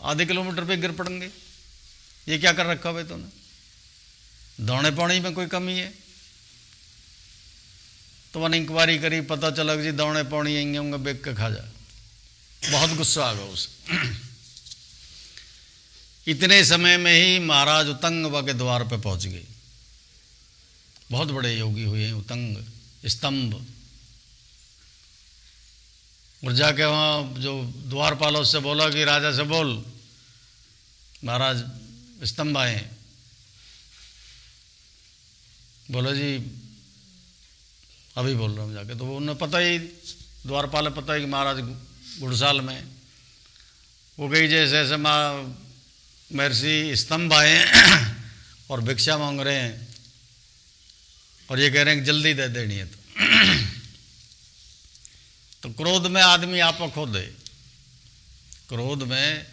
आधे किलोमीटर पे गिर पड़ेंगे। ये क्या कर रखा भाई तूने, दौड़े पौड़ी में कोई कमी है? तो मैंने इंक्वायरी करी, पता चला कि जी दौड़े पौड़ी आएंगे होंगे, बेच के खा जा। बहुत गुस्सा आ गया उसे। इतने समय में ही महाराज उतंग के द्वार पे पहुंच गए। बहुत बड़े योगी हुए हैं उतंग, स्तंभ। और जाके वहाँ जो द्वारपाल उससे बोला कि राजा से बोल, महाराज स्तंभ आए। बोला जी अभी बोल रहा हूँ जाके। तो वो उन्हें पता ही, द्वारपाल पता ही कि महाराज गुड़साल में। वो गई जैसे ऐसे महर्षि स्तंभ आए और भिक्षा मांग रहे हैं और ये कह रहे हैं कि जल्दी दे देनी है। तो क्रोध में आदमी आप खो दे, क्रोध में,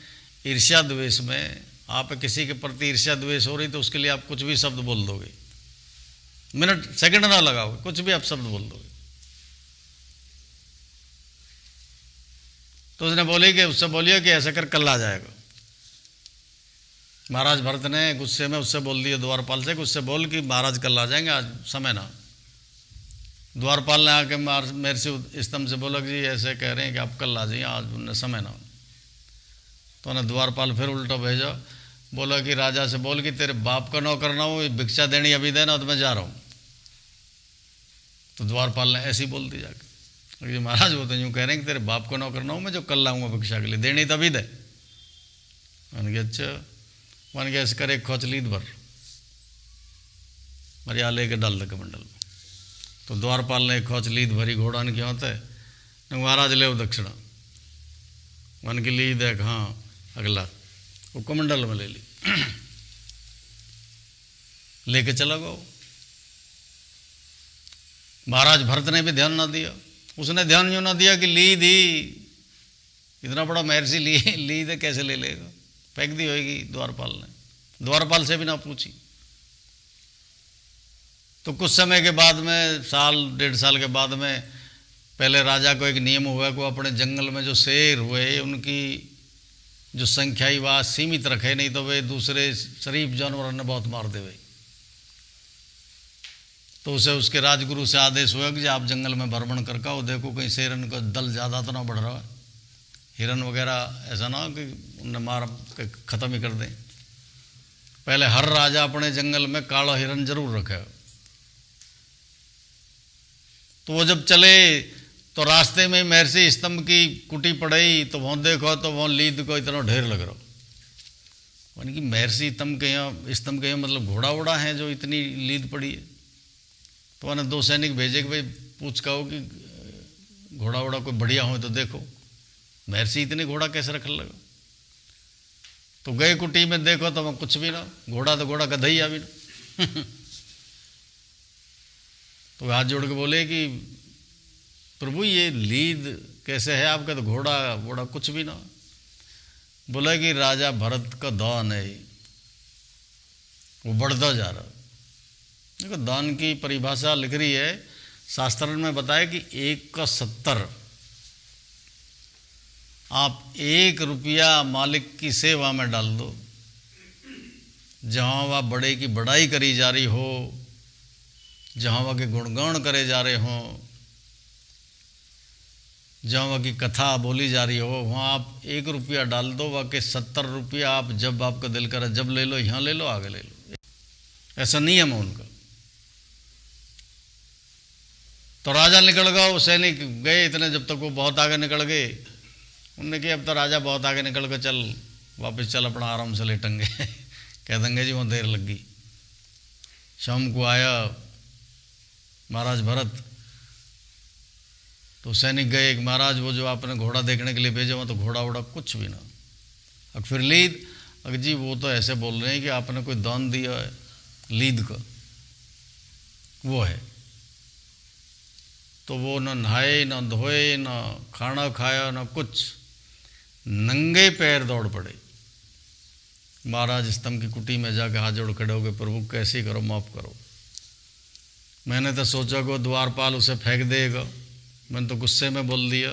ईर्ष्या द्वेष में, आप किसी के प्रति ईर्ष्या द्वेष हो रही तो उसके लिए आप कुछ भी शब्द बोल दोगे, मिनट सेकंड ना लगाओगे, कुछ भी आप शब्द बोल दोगे। तो उसने बोली कि उससे बोलिए कि ऐसा कर कल आ जाएगा। महाराज भरत ने गुस्से में उससे बोल दिया द्वारपाल से कि उससे बोल कि महाराज कल आ जाएंगे, आज समय ना। द्वारपाल ने आके महर्षि स्तंभ से बोला कि जी ऐसे कह रहे हैं कि आप कल आ जाइए, आज उन्हें समय ना। तो उन्हें द्वारपाल फिर उल्टा भेजा, बोला कि राजा से बोल कि तेरे बाप का नौकर ना हो, भिक्षा देनी अभी देना तो मैं जा रहा हूँ। तो द्वारपाल ने ऐसी बोल दी जाके, महाराज वो तो यूँ कह रहे हैं कि तेरे बाप का नौकर ना हो, मैं जो कल लाऊंगा भिक्षा के लिए, देनी तभी दे। मैंने कहा अच्छा। मैंने कहा इसकर एक खोचलीद भर, मरिया लेके डाल दे कमंडल में। तो द्वारपाल ने एक खोचलीद भरी, घोड़ा ने क्या होता है, महाराज ले दक्षिणा। मन की ली देख, हाँ अगला, वो कमंडल में ले ली, लेके चला गया। महाराज भरत ने भी ध्यान ना दिया। उसने ध्यान यूं ना दिया कि लीद ही, इतना बड़ा महर्षि लीद कैसे ले लेगा, फेंक दी होगी द्वारपाल ने, द्वारपाल से भी ना पूछी। तो कुछ समय के बाद में, साल डेढ़ साल के बाद में, पहले राजा को एक नियम हुआ कि अपने जंगल में जो शेर हुए उनकी जो संख्या ही वह सीमित रखे, नहीं तो वे दूसरे शरीफ जानवरों ने बहुत मार दे। तो उसे उसके राजगुरु से आदेश हुआ कि आप जंगल में भ्रमण करके आओ, देखो कहीं शेरन का दल ज़्यादा तो ना बढ़ रहा है, हिरन वगैरह ऐसा ना हो कि उन्हें मार के ख़त्म ही कर दें। पहले हर राजा अपने जंगल में काला हिरन जरूर रखे। तो वो जब चले तो रास्ते में महर्षि स्तंभ की कुटी पड़ी, तो वहाँ देखो तो वहाँ लीद को इतना ढेर लग रहा। यानी कि महर्षि स्तंभ के यहाँ मतलब घोड़ा वोड़ा है जो इतनी लीद पड़ी है। तो मैंने 2 सैनिक भेजे कि भाई पूछ कहो कि घोड़ा वोड़ा कोई बढ़िया हो तो देखो, महर्षि इतने घोड़ा कैसे रखने लगा। तो गए कुटी में, देखो तो वहाँ कुछ भी ना, घोड़ा तो घोड़ा गधा भी ना। तो हाथ जोड़ के बोले कि प्रभु ये लीद कैसे है आपका, तो घोड़ा वोड़ा कुछ भी ना। बोला कि राजा भरत का दान है, वो बढ़ता जा रहा। देखो दान की परिभाषा लिख रही है शास्त्र में, बताया कि 1 का 70। आप 1 रुपया मालिक की सेवा में डाल दो, जहाँ वह बड़े की बड़ाई करी जा रही हो, जहाँ वह के गुणगान करे जा रहे हों, जहाँ वह की कथा बोली जा रही हो, वहाँ आप 1 रुपया डाल दो, वह के 70 रुपया आप जब आपका दिल करे जब ले लो, यहाँ ले लो, आगे ले लो। ऐसा नियम है उनका। तो राजा निकल गया, वो सैनिक गए इतने, जब तक वो बहुत आगे निकल गए, उनने कहा अब तो राजा बहुत आगे निकल गए, चल वापस चल, अपना आराम से लेटेंगे। कह देंगे जी वहाँ देर लग गई। शाम को आया महाराज भरत, तो सैनिक गए कि महाराज वो जो आपने घोड़ा देखने के लिए भेजा वहाँ तो घोड़ा वोड़ा कुछ भी ना। अब फिर लीद, अगर जी वो तो ऐसे बोल रहे हैं कि आपने कोई दान दिया है लीद का, वो है। तो वो न नहाए न धोए न खाना खाया न कुछ, नंगे पैर दौड़ पड़े। महाराज स्तंभ की कुटी में जाकर हाथ जोड़ खड़े हो गए, प्रभु कैसे करो, माफ़ करो। मैंने तो सोचा कि द्वारपाल उसे फेंक देगा, मैंने तो गुस्से में बोल दिया।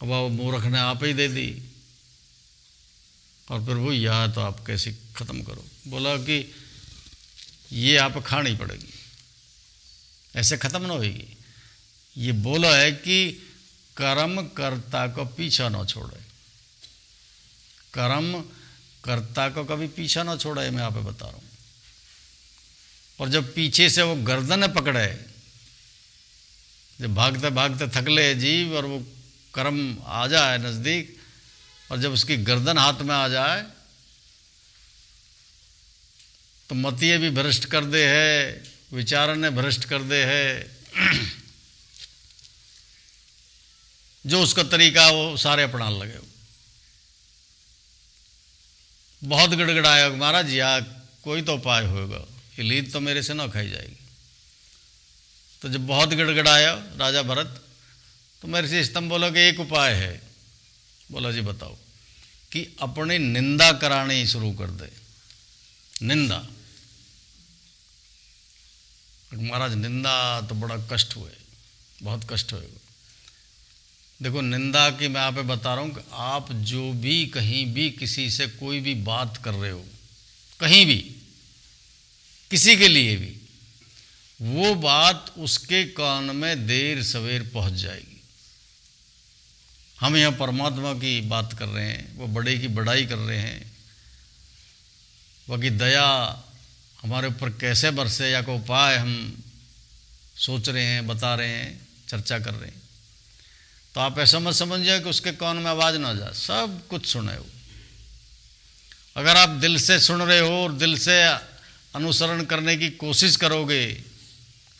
अब वो मूर्ख ने आप ही दे दी, और प्रभु यह तो आप कैसे ख़त्म करो। बोला कि ये आप खानी पड़ेगी, ऐसे ख़त्म ना होगी। ये बोला है कि कर्म कर्ता को पीछा ना छोड़े, कर्म कर्ता को कभी पीछा ना छोड़े, मैं आप बता रहा हूँ। और जब पीछे से वो गर्दन पकड़े, जब भागते भागते थकले जीव और वो कर्म आ जाए नज़दीक, और जब उसकी गर्दन हाथ में आ जाए तो मतिये भी भ्रष्ट कर दे है, विचार ने भ्रष्ट कर दे है, जो उसका तरीका वो सारे अपना लगे। बहुत गड़गड़ाया, महाराज या कोई तो उपाय होगा, ये लीद तो मेरे से ना खाई जाएगी। तो जब बहुत गड़गड़ाया राजा भरत, तो मेरे से स्तंभ बोला कि एक उपाय है। बोला जी बताओ। कि अपनी निंदा करानी शुरू कर दे, निंदा। महाराज निंदा तो बड़ा कष्ट हुए, बहुत कष्ट होएगा। देखो निंदा की मैं आप बता रहा हूँ कि आप जो भी कहीं भी किसी से कोई भी बात कर रहे हो, कहीं भी किसी के लिए भी, वो बात उसके कान में देर सवेर पहुंच जाएगी। हम यहाँ परमात्मा की बात कर रहे हैं, वो बड़े की बड़ाई कर रहे हैं, बाकी दया हमारे ऊपर कैसे बरसे या कोई उपाय हम सोच रहे हैं, बता रहे हैं, चर्चा कर रहे हैं। तो आप ऐसा मत समझिए कि उसके कान में आवाज़ ना जाए, सब कुछ सुने हो। अगर आप दिल से सुन रहे हो और दिल से अनुसरण करने की कोशिश करोगे,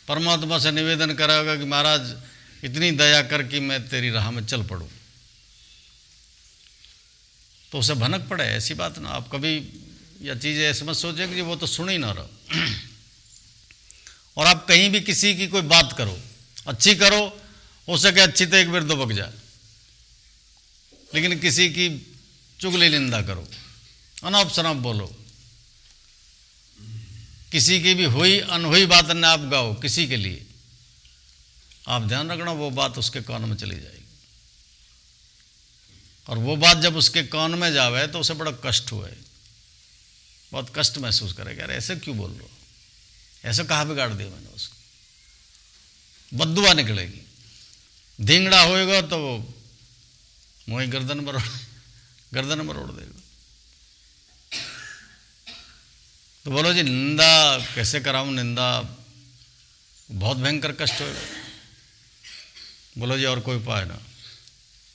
परमात्मा से निवेदन करोगे कि महाराज इतनी दया कर कि मैं तेरी राह में चल पड़ूं, तो उसे भनक पड़े। ऐसी बात ना, आप कभी यह चीज़ ऐसे मत सोचे कि वो तो सुन ही ना रहो। और आप कहीं भी किसी की कोई बात करो, अच्छी करो, हो सके अच्छी तो एक बार दो बक जाए, लेकिन किसी की चुगली निंदा करो, अनाप शनाप बोलो, किसी की भी हुई अनहुई बात न आप गाओ किसी के लिए, आप ध्यान रखना वो बात उसके कान में चली जाएगी। और वो बात जब उसके कान में जावे तो उसे बड़ा कष्ट हुआ है, बहुत कष्ट महसूस करेगा। यार ऐसे क्यों बोल रहे हो, ऐसे कहाँ बिगाड़ दिया मैंने उसको, बद्दुआ निकलेगी। धींगड़ा होएगा तो वो मुँह गर्दन मरोड़ देगा। तो बोलो जी निंदा कैसे कराऊं, निंदा बहुत भयंकर कष्ट होगा। बोलो जी और कोई उपाय ना,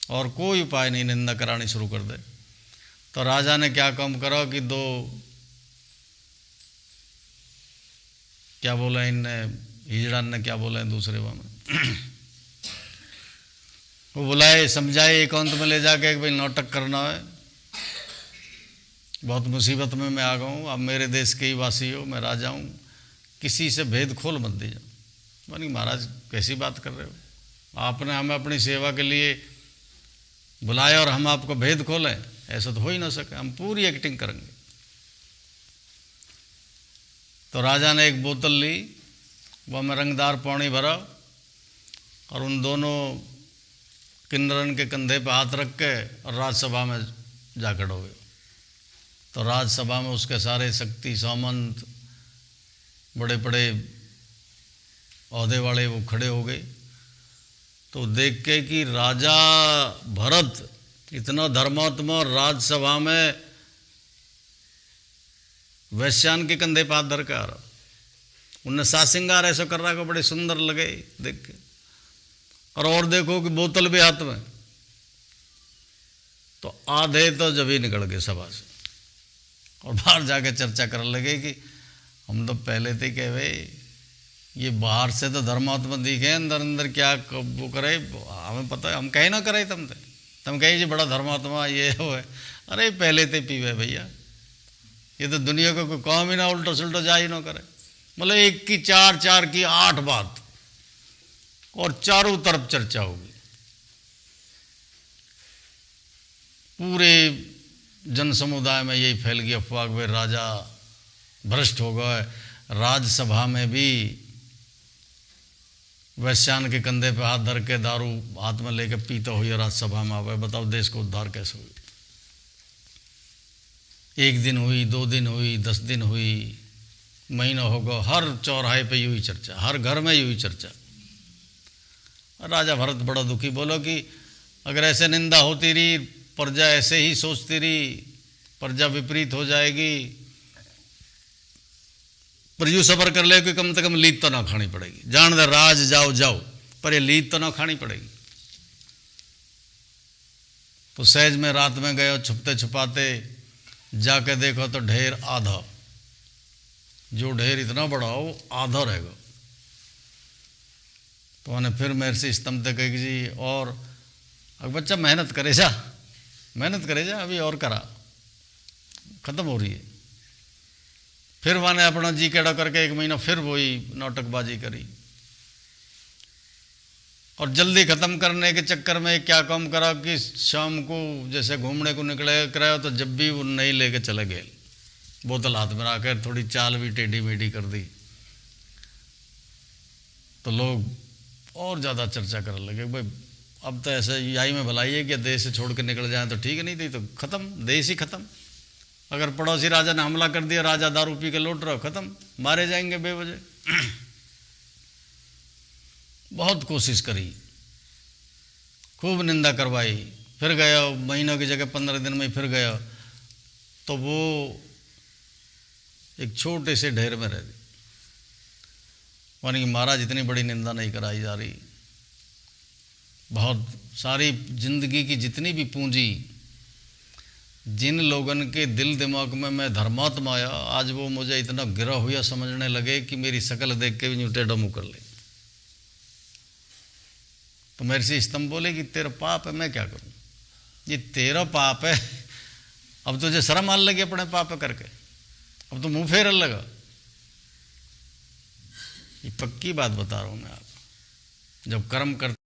और कोई उपाय नहीं, निंदा करानी शुरू कर दे। तो राजा ने क्या काम करा कि दो, क्या बोला इनने, हिजड़ान ने क्या बोला है दूसरे में, वो बुलाए समझाए, एकांत में ले जाके भाई नाटक करना है, बहुत मुसीबत में मैं आ गया हूँ, आप मेरे देश के ही वासी हो, मैं राजा हूँ, किसी से भेद खोल मत दीजिए। मानी महाराज कैसी बात कर रहे हो, आपने हमें अपनी सेवा के लिए बुलाया और हम आपको भेद खोलें, ऐसा तो हो ही ना सके, हम पूरी एक्टिंग करेंगे। तो राजा ने एक बोतल ली, वह में रंगदार पानी भरा और उन दोनों किन्नरन के कंधे पर हाथ रख के और राजसभा में जा खड़े हो गए। तो राजसभा में उसके सारे शक्ति सामंत, बड़े बड़े औहदे वाले वो खड़े हो गए। तो देख के कि राजा भरत इतना धर्मात्मा राजसभा में वैश्यान के कंधे पर हाथ धर के आ रहा, उनने साज सिंगार ऐसा कर रहा को बड़े सुंदर लगे देख के। और देखो कि बोतल भी हाथ में, तो आधे तो जब ही निकल गए सभा से और बाहर जाके चर्चा करने लगे कि हम तो पहले थे कि भाई ये बाहर से तो धर्मात्मा दिखे, अंदर अंदर क्या वो करे हमें पता है, हम कहीं ना करे तुम कहीं जी बड़ा धर्मात्मा ये हो है। अरे पहले थे पीवे भैया, ये तो दुनिया को कोई काम ही ना उल्टा सुल्टा जा ही ना करे। मतलब एक की चार, चार की आठ बात और चारों तरफ चर्चा होगी, पूरे जन समुदाय में यही फैल गई अफवाह कि राजा भ्रष्ट हो गए। राज्यसभा में भी वैश्यान के कंधे पे हाथ धर के दारू हाथ में लेकर पीता हुई राज्यसभा में आवे, बताओ देश को उद्धार कैसे हुई। 1 दिन हुई, 2 दिन हुई, 10 दिन हुई, महीना हो गया, हर चौराहे पे यूँ ही चर्चा, हर घर में यूँ ही चर्चा। राजा भरत बड़ा दुखी, बोलो कि अगर ऐसे निंदा होती रही, प्रजा ऐसे ही सोचती रही, प्रजा विपरीत हो जाएगी, पर यूँ सबर कर ले कि कम से कम लीद तो ना खानी पड़ेगी। जान दे राज जाओ जाओ, पर ये लीद तो ना खानी पड़ेगी। तो सहज में रात में गए, छुपते छुपाते जाके देखो तो ढेर आधा, जो ढेर इतना बड़ा हो वो आधा रहेगा। तो उन्हें फिर मेरे से स्तंभ कही जी और अब बच्चा मेहनत करे जा, मेहनत करे जा, अभी और करा, खत्म हो रही है। फिर मैंने अपना जी केड़ा करके 1 महीना फिर वही नाटकबाजी करी, और जल्दी ख़त्म करने के चक्कर में क्या काम करा कि शाम को जैसे घूमने को निकले कराया तो जब भी वो नहीं लेके चले गए, बोतल हाथ में रखकर थोड़ी चाल भी टेढ़ी मेढ़ी कर दी, तो लोग और ज़्यादा चर्चा करने लगे, भाई अब तो ऐसे यही में भलाई है कि देश से छोड़ के निकल जाए तो ठीक है, नहीं थी तो ख़त्म, देश ही ख़त्म। अगर पड़ोसी राजा ने हमला कर दिया, राजा दारू पी के लौट रहा, ख़त्म, मारे जाएंगे बेवजह। बहुत कोशिश करी, खूब निंदा करवाई, फिर गया, महीनों की जगह 15 दिन में फिर गया, तो वो एक छोटे से ढेर में रह गई। यानी कि महाराज इतनी बड़ी निंदा नहीं कराई जा रही, बहुत सारी जिंदगी की जितनी भी पूंजी जिन लोगन के दिल दिमाग में मैं धर्मात्मा आया, आज वो मुझे इतना गिरा हुआ समझने लगे कि मेरी शक्ल देख के भी यूँ टेढ़ा मुँह कर ले। तो मेरे से स्तंभ बोले कि तेरा पाप है, मैं क्या करूं, ये तेरा पाप है, अब तुझे शर्म आने लगी अपने पाप करके, अब तो मुंह फेरने लगा। ये पक्की बात बता रहा हूं मैं, आप जब कर्म करते